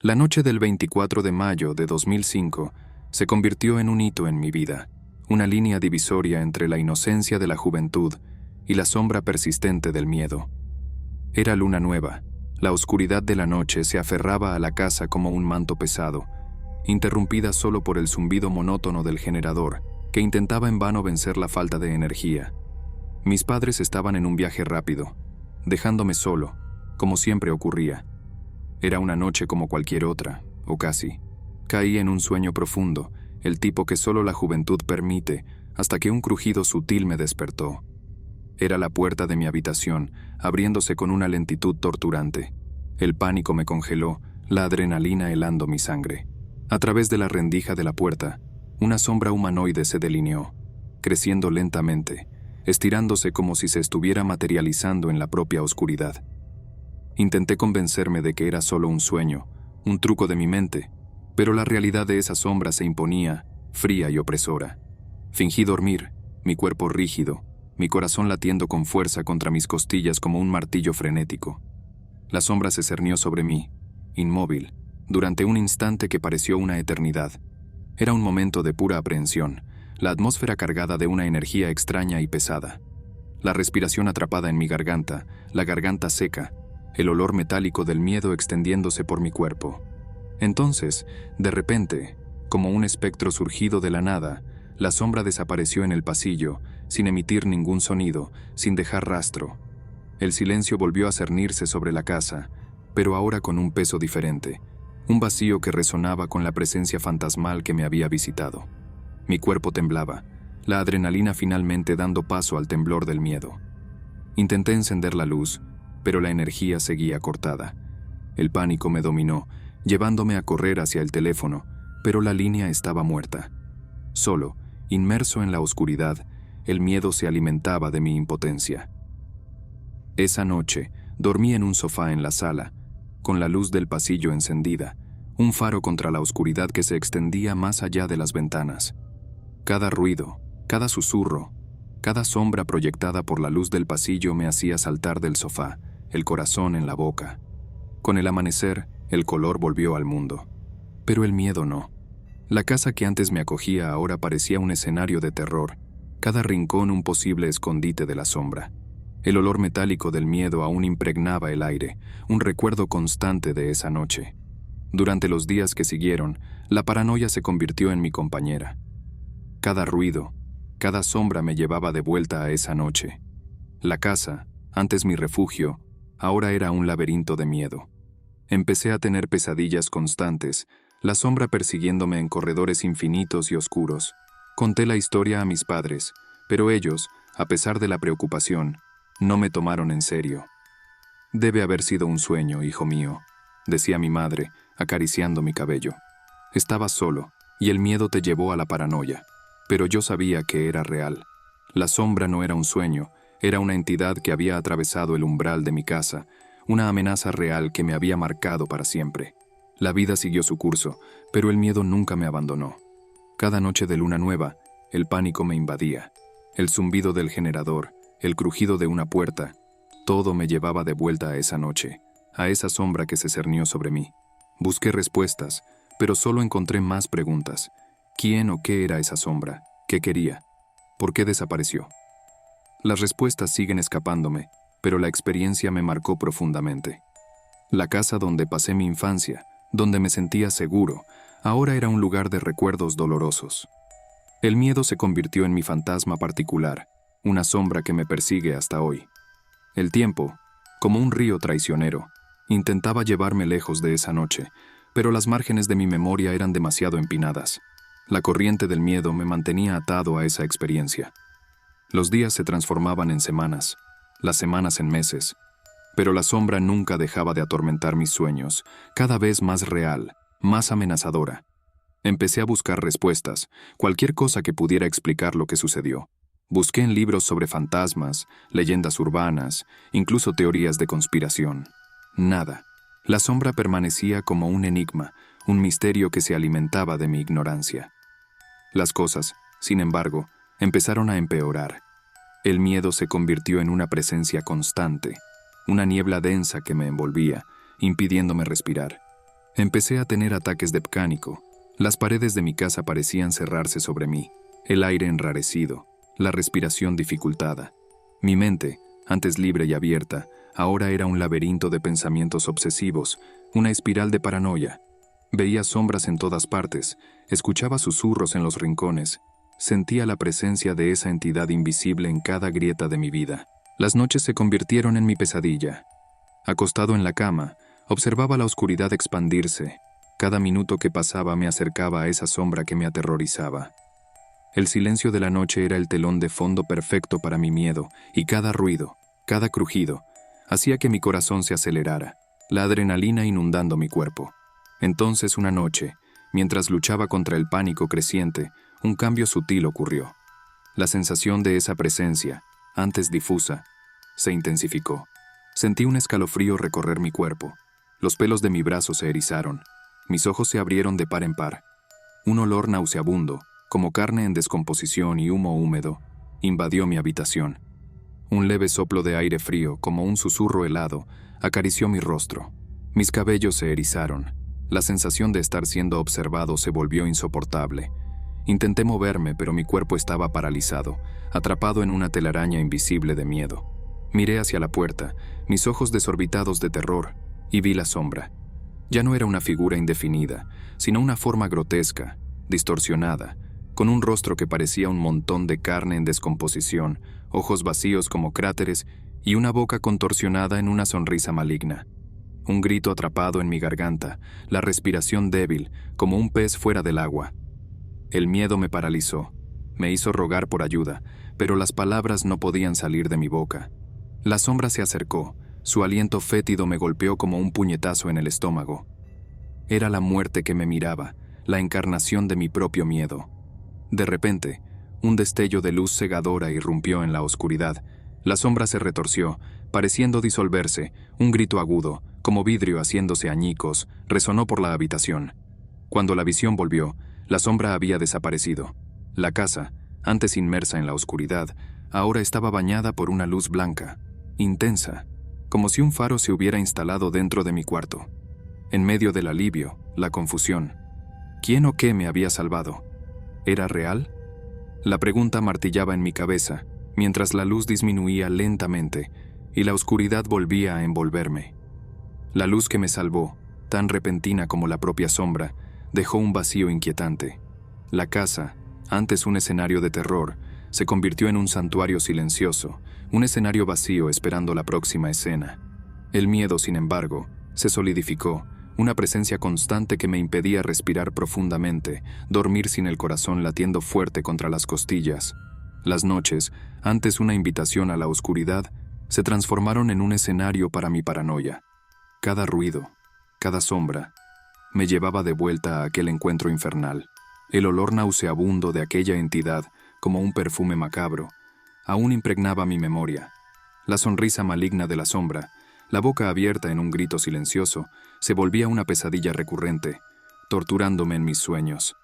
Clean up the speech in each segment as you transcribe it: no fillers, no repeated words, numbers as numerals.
La noche del 24 de mayo de 2005 se convirtió en un hito en mi vida, una línea divisoria entre la inocencia de la juventud y la sombra persistente del miedo. Era luna nueva. La oscuridad de la noche se aferraba a la casa como un manto pesado, interrumpida solo por el zumbido monótono del generador, que intentaba en vano vencer la falta de energía. Mis padres estaban en un viaje rápido, dejándome solo, como siempre ocurría. Era una noche como cualquier otra, o casi. Caí en un sueño profundo, el tipo que solo la juventud permite, hasta que un crujido sutil me despertó. Era la puerta de mi habitación, abriéndose con una lentitud torturante. El pánico me congeló, la adrenalina helando mi sangre. A través de la rendija de la puerta, una sombra humanoide se delineó, creciendo lentamente, estirándose como si se estuviera materializando en la propia oscuridad. Intenté convencerme de que era solo un sueño, un truco de mi mente, pero la realidad de esa sombra se imponía, fría y opresora. Fingí dormir, mi cuerpo rígido, mi corazón latiendo con fuerza contra mis costillas como un martillo frenético. La sombra se cernió sobre mí, inmóvil, durante un instante que pareció una eternidad. Era un momento de pura aprehensión, la atmósfera cargada de una energía extraña y pesada. La respiración atrapada en mi garganta, la garganta seca, el olor metálico del miedo extendiéndose por mi cuerpo. Entonces, de repente, como un espectro surgido de la nada, la sombra desapareció en el pasillo, sin emitir ningún sonido, sin dejar rastro. El silencio volvió a cernirse sobre la casa, pero ahora con un peso diferente, un vacío que resonaba con la presencia fantasmal que me había visitado. Mi cuerpo temblaba, la adrenalina finalmente dando paso al temblor del miedo. Intenté encender la luz, pero la energía seguía cortada. El pánico me dominó, llevándome a correr hacia el teléfono, pero la línea estaba muerta. Solo, inmerso en la oscuridad, el miedo se alimentaba de mi impotencia. Esa noche, dormí en un sofá en la sala, con la luz del pasillo encendida, un faro contra la oscuridad que se extendía más allá de las ventanas. Cada ruido, cada susurro, cada sombra proyectada por la luz del pasillo me hacía saltar del sofá, el corazón en la boca. Con el amanecer, el color volvió al mundo. Pero el miedo no. La casa que antes me acogía ahora parecía un escenario de terror, cada rincón un posible escondite de la sombra. El olor metálico del miedo aún impregnaba el aire, un recuerdo constante de esa noche. Durante los días que siguieron, la paranoia se convirtió en mi compañera. Cada ruido, cada sombra me llevaba de vuelta a esa noche. La casa, antes mi refugio, ahora era un laberinto de miedo. Empecé a tener pesadillas constantes, la sombra persiguiéndome en corredores infinitos y oscuros. Conté la historia a mis padres, pero ellos, a pesar de la preocupación, no me tomaron en serio. «Debe haber sido un sueño, hijo mío», decía mi madre, acariciando mi cabello. Estabas solo, y el miedo te llevó a la paranoia, pero yo sabía que era real. La sombra no era un sueño, era una entidad que había atravesado el umbral de mi casa, una amenaza real que me había marcado para siempre. La vida siguió su curso, pero el miedo nunca me abandonó. Cada noche de luna nueva, el pánico me invadía. El zumbido del generador, el crujido de una puerta, todo me llevaba de vuelta a esa noche, a esa sombra que se cernió sobre mí. Busqué respuestas, pero solo encontré más preguntas. ¿Quién o qué era esa sombra? ¿Qué quería? ¿Por qué desapareció? Las respuestas siguen escapándome, pero la experiencia me marcó profundamente. La casa donde pasé mi infancia, donde me sentía seguro, ahora era un lugar de recuerdos dolorosos. El miedo se convirtió en mi fantasma particular, una sombra que me persigue hasta hoy. El tiempo, como un río traicionero, intentaba llevarme lejos de esa noche, pero las márgenes de mi memoria eran demasiado empinadas. La corriente del miedo me mantenía atado a esa experiencia. Los días se transformaban en semanas, las semanas en meses, pero la sombra nunca dejaba de atormentar mis sueños, cada vez más real, más amenazadora. Empecé a buscar respuestas, cualquier cosa que pudiera explicar lo que sucedió. Busqué en libros sobre fantasmas, leyendas urbanas, incluso teorías de conspiración. Nada. La sombra permanecía como un enigma, un misterio que se alimentaba de mi ignorancia. Las cosas, sin embargo, empezaron a empeorar. El miedo se convirtió en una presencia constante, una niebla densa que me envolvía, impidiéndome respirar. Empecé a tener ataques de pánico. Las paredes de mi casa parecían cerrarse sobre mí, el aire enrarecido, la respiración dificultada. Mi mente, antes libre y abierta, ahora era un laberinto de pensamientos obsesivos, una espiral de paranoia. Veía sombras en todas partes, escuchaba susurros en los rincones, sentía la presencia de esa entidad invisible en cada grieta de mi vida. Las noches se convirtieron en mi pesadilla. Acostado en la cama, observaba la oscuridad expandirse. Cada minuto que pasaba me acercaba a esa sombra que me aterrorizaba. El silencio de la noche era el telón de fondo perfecto para mi miedo, y cada ruido, cada crujido, hacía que mi corazón se acelerara, la adrenalina inundando mi cuerpo. Entonces una noche, mientras luchaba contra el pánico creciente, un cambio sutil ocurrió. La sensación de esa presencia, antes difusa, se intensificó. Sentí un escalofrío recorrer mi cuerpo. Los pelos de mi brazo se erizaron. Mis ojos se abrieron de par en par. Un olor nauseabundo, como carne en descomposición y humo húmedo, invadió mi habitación. Un leve soplo de aire frío, como un susurro helado, acarició mi rostro. Mis cabellos se erizaron. La sensación de estar siendo observado se volvió insoportable. Intenté moverme, pero mi cuerpo estaba paralizado, atrapado en una telaraña invisible de miedo. Miré hacia la puerta, mis ojos desorbitados de terror, y vi la sombra. Ya no era una figura indefinida, sino una forma grotesca, distorsionada, con un rostro que parecía un montón de carne en descomposición, ojos vacíos como cráteres y una boca contorsionada en una sonrisa maligna. Un grito atrapado en mi garganta, la respiración débil, como un pez fuera del agua. El miedo me paralizó, me hizo rogar por ayuda, pero las palabras no podían salir de mi boca. La sombra se acercó, su aliento fétido me golpeó como un puñetazo en el estómago. Era la muerte que me miraba, la encarnación de mi propio miedo. De repente, un destello de luz cegadora irrumpió en la oscuridad. La sombra se retorció, pareciendo disolverse. Un grito agudo, como vidrio haciéndose añicos, resonó por la habitación. Cuando la visión volvió, la sombra había desaparecido. La casa, antes inmersa en la oscuridad, ahora estaba bañada por una luz blanca, intensa, como si un faro se hubiera instalado dentro de mi cuarto. En medio del alivio, la confusión. ¿Quién o qué me había salvado? ¿Era real? La pregunta martillaba en mi cabeza, mientras la luz disminuía lentamente y la oscuridad volvía a envolverme. La luz que me salvó, tan repentina como la propia sombra, dejó un vacío inquietante. La casa, antes un escenario de terror, se convirtió en un santuario silencioso, un escenario vacío esperando la próxima escena. El miedo, sin embargo, se solidificó, una presencia constante que me impedía respirar profundamente, dormir sin el corazón latiendo fuerte contra las costillas. Las noches, antes una invitación a la oscuridad, se transformaron en un escenario para mi paranoia. Cada ruido, cada sombra, me llevaba de vuelta a aquel encuentro infernal. El olor nauseabundo de aquella entidad, como un perfume macabro, aún impregnaba mi memoria. La sonrisa maligna de la sombra, la boca abierta en un grito silencioso, se volvía una pesadilla recurrente, torturándome en mis sueños.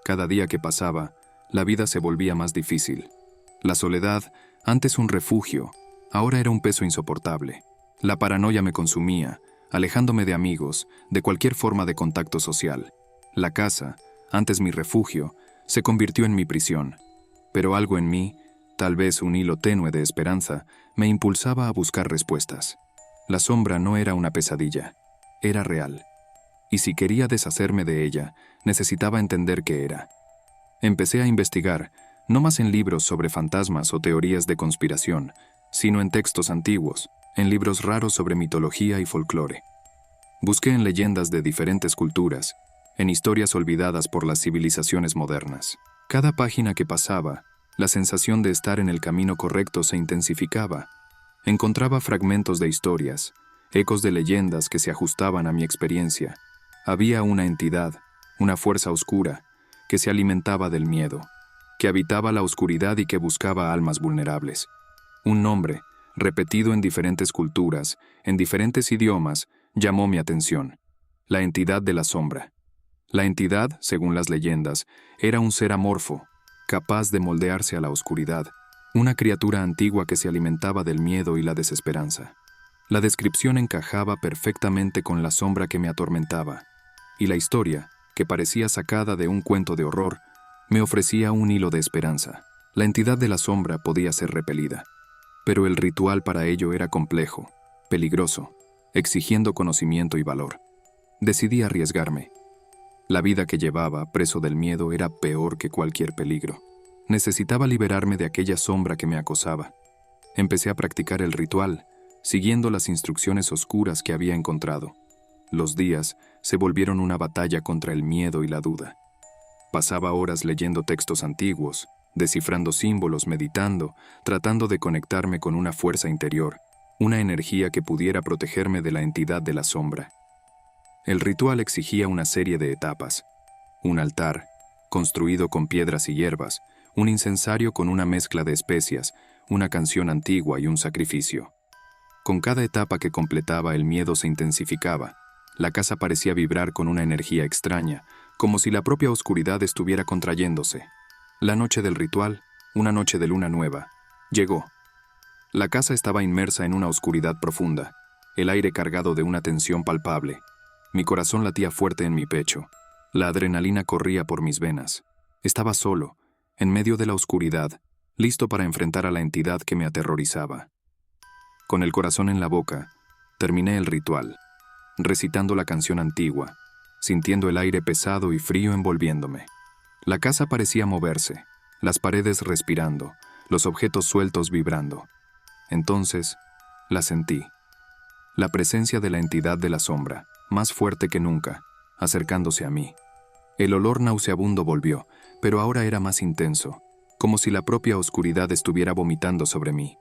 Cada día que pasaba, la vida se volvía más difícil. La soledad, antes un refugio, ahora era un peso insoportable. La paranoia me consumía, alejándome de amigos, de cualquier forma de contacto social. La casa, antes mi refugio, se convirtió en mi prisión. Pero algo en mí, tal vez un hilo tenue de esperanza, me impulsaba a buscar respuestas. La sombra no era una pesadilla, era real. Y si quería deshacerme de ella, necesitaba entender qué era. Empecé a investigar, no más en libros sobre fantasmas o teorías de conspiración, sino en textos antiguos, en libros raros sobre mitología y folclore. Busqué en leyendas de diferentes culturas, en historias olvidadas por las civilizaciones modernas. Cada página que pasaba, la sensación de estar en el camino correcto se intensificaba. Encontraba fragmentos de historias, ecos de leyendas que se ajustaban a mi experiencia. Había una entidad, una fuerza oscura, que se alimentaba del miedo, que habitaba la oscuridad y que buscaba almas vulnerables. Un nombre, repetido en diferentes culturas, en diferentes idiomas, llamó mi atención: la entidad de la sombra. La entidad, según las leyendas, era un ser amorfo, capaz de moldearse a la oscuridad, una criatura antigua que se alimentaba del miedo y la desesperanza. La descripción encajaba perfectamente con la sombra que me atormentaba. y la historia, que parecía sacada de un cuento de horror, me ofrecía un hilo de esperanza. La entidad de la sombra podía ser repelida, pero el ritual para ello era complejo, peligroso, exigiendo conocimiento y valor. Decidí arriesgarme. La vida que llevaba, preso del miedo, era peor que cualquier peligro. Necesitaba liberarme de aquella sombra que me acosaba. Empecé a practicar el ritual, siguiendo las instrucciones oscuras que había encontrado. Los días se volvieron una batalla contra el miedo y la duda. Pasaba horas leyendo textos antiguos, descifrando símbolos, meditando, tratando de conectarme con una fuerza interior, una energía que pudiera protegerme de la entidad de la sombra. El ritual exigía una serie de etapas. Un altar, construido con piedras y hierbas, un incensario con una mezcla de especias, una canción antigua y un sacrificio. Con cada etapa que completaba, el miedo se intensificaba. La casa parecía vibrar con una energía extraña, como si la propia oscuridad estuviera contrayéndose. La noche del ritual, una noche de luna nueva, llegó. La casa estaba inmersa en una oscuridad profunda, el aire cargado de una tensión palpable. Mi corazón latía fuerte en mi pecho. La adrenalina corría por mis venas. Estaba solo, en medio de la oscuridad, listo para enfrentar a la entidad que me aterrorizaba. Con el corazón en la boca, terminé el ritual, recitando la canción antigua, sintiendo el aire pesado y frío envolviéndome. La casa parecía moverse, las paredes respirando, los objetos sueltos vibrando. Entonces, la sentí. La presencia de la entidad de la sombra, más fuerte que nunca, acercándose a mí. El olor nauseabundo volvió, pero ahora era más intenso, como si la propia oscuridad estuviera vomitando sobre mí.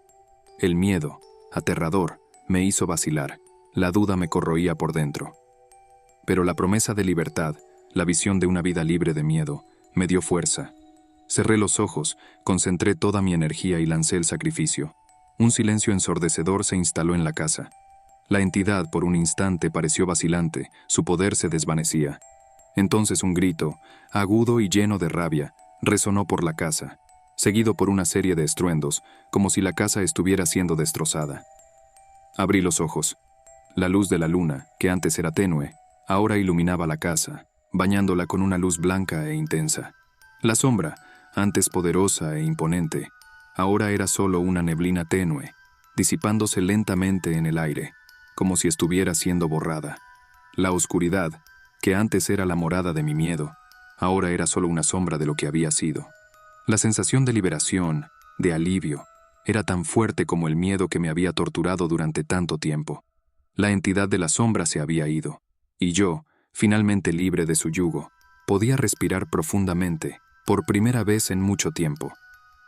El miedo, aterrador, me hizo vacilar. La duda me corroía por dentro. Pero la promesa de libertad, la visión de una vida libre de miedo, me dio fuerza. Cerré los ojos, concentré toda mi energía y lancé el sacrificio. Un silencio ensordecedor se instaló en la casa. La entidad por un instante pareció vacilante, su poder se desvanecía. Entonces un grito, agudo y lleno de rabia, resonó por la casa, seguido por una serie de estruendos, como si la casa estuviera siendo destrozada. Abrí los ojos. La luz de la luna, que antes era tenue, ahora iluminaba la casa, bañándola con una luz blanca e intensa. La sombra, antes poderosa e imponente, ahora era solo una neblina tenue, disipándose lentamente en el aire, como si estuviera siendo borrada. La oscuridad, que antes era la morada de mi miedo, ahora era solo una sombra de lo que había sido. La sensación de liberación, de alivio, era tan fuerte como el miedo que me había torturado durante tanto tiempo. La entidad de la sombra se había ido, y yo, finalmente libre de su yugo, podía respirar profundamente, por primera vez en mucho tiempo.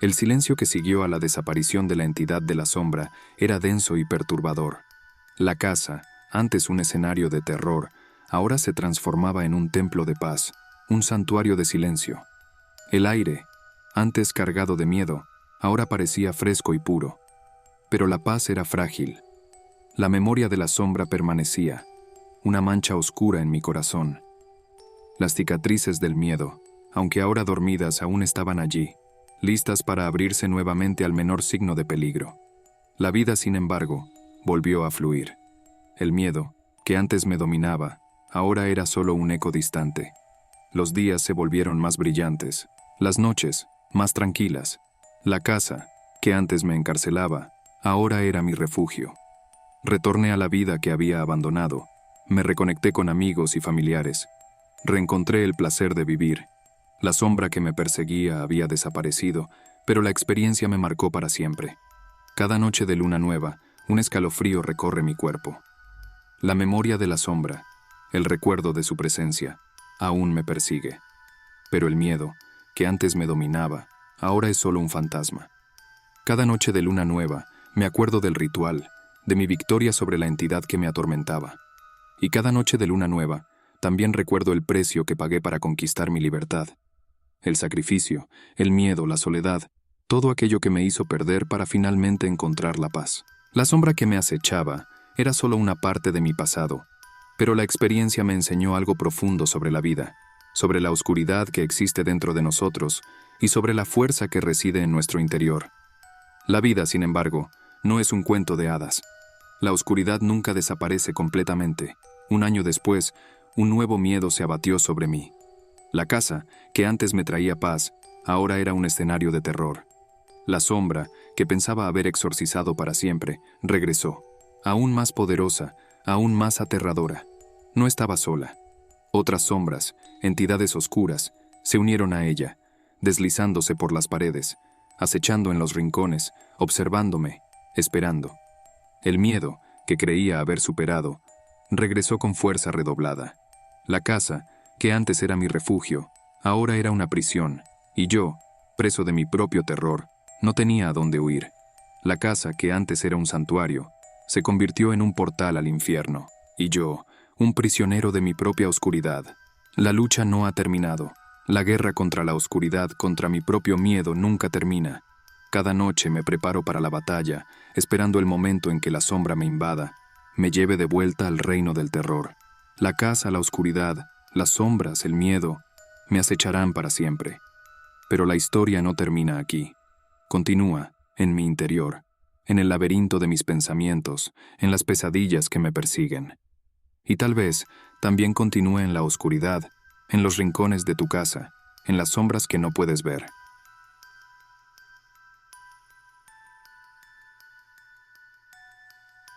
El silencio que siguió a la desaparición de la entidad de la sombra era denso y perturbador. La casa, antes un escenario de terror, ahora se transformaba en un templo de paz, un santuario de silencio. El aire, antes cargado de miedo, ahora parecía fresco y puro. Pero la paz era frágil. La memoria de la sombra permanecía, una mancha oscura en mi corazón. Las cicatrices del miedo, aunque ahora dormidas, aún estaban allí, listas para abrirse nuevamente al menor signo de peligro. La vida, sin embargo, volvió a fluir. El miedo, que antes me dominaba, ahora era solo un eco distante. Los días se volvieron más brillantes, las noches más tranquilas. La casa, que antes me encarcelaba, ahora era mi refugio. Retorné a la vida que había abandonado, me reconecté con amigos y familiares. Reencontré el placer de vivir. La sombra que me perseguía había desaparecido, pero la experiencia me marcó para siempre. Cada noche de luna nueva, un escalofrío recorre mi cuerpo. La memoria de la sombra, el recuerdo de su presencia, aún me persigue. Pero el miedo, que antes me dominaba, ahora es solo un fantasma. Cada noche de luna nueva, me acuerdo del ritual, de mi victoria sobre la entidad que me atormentaba. Y cada noche de luna nueva, también recuerdo el precio que pagué para conquistar mi libertad. El sacrificio, el miedo, la soledad, todo aquello que me hizo perder para finalmente encontrar la paz. La sombra que me acechaba era solo una parte de mi pasado, pero la experiencia me enseñó algo profundo sobre la vida, sobre la oscuridad que existe dentro de nosotros y sobre la fuerza que reside en nuestro interior. La vida, sin embargo, no es un cuento de hadas. La oscuridad nunca desaparece completamente. Un año después, un nuevo miedo se abatió sobre mí. La casa, que antes me traía paz, ahora era un escenario de terror. La sombra, que pensaba haber exorcizado para siempre, regresó, aún más poderosa, aún más aterradora. No estaba sola. Otras sombras, entidades oscuras, se unieron a ella, deslizándose por las paredes, acechando en los rincones, observándome, esperando. El miedo, que creía haber superado, regresó con fuerza redoblada. La casa, que antes era mi refugio, ahora era una prisión, y yo, preso de mi propio terror, no tenía a dónde huir. La casa, que antes era un santuario, se convirtió en un portal al infierno, y yo, un prisionero de mi propia oscuridad. La lucha no ha terminado. La guerra contra la oscuridad, contra mi propio miedo, nunca termina. Cada noche me preparo para la batalla, esperando el momento en que la sombra me invada, me lleve de vuelta al reino del terror. La casa, la oscuridad, las sombras, el miedo, me acecharán para siempre. Pero la historia no termina aquí. Continúa, en mi interior, en el laberinto de mis pensamientos, en las pesadillas que me persiguen. Y tal vez también continúe en la oscuridad, en los rincones de tu casa, en las sombras que no puedes ver.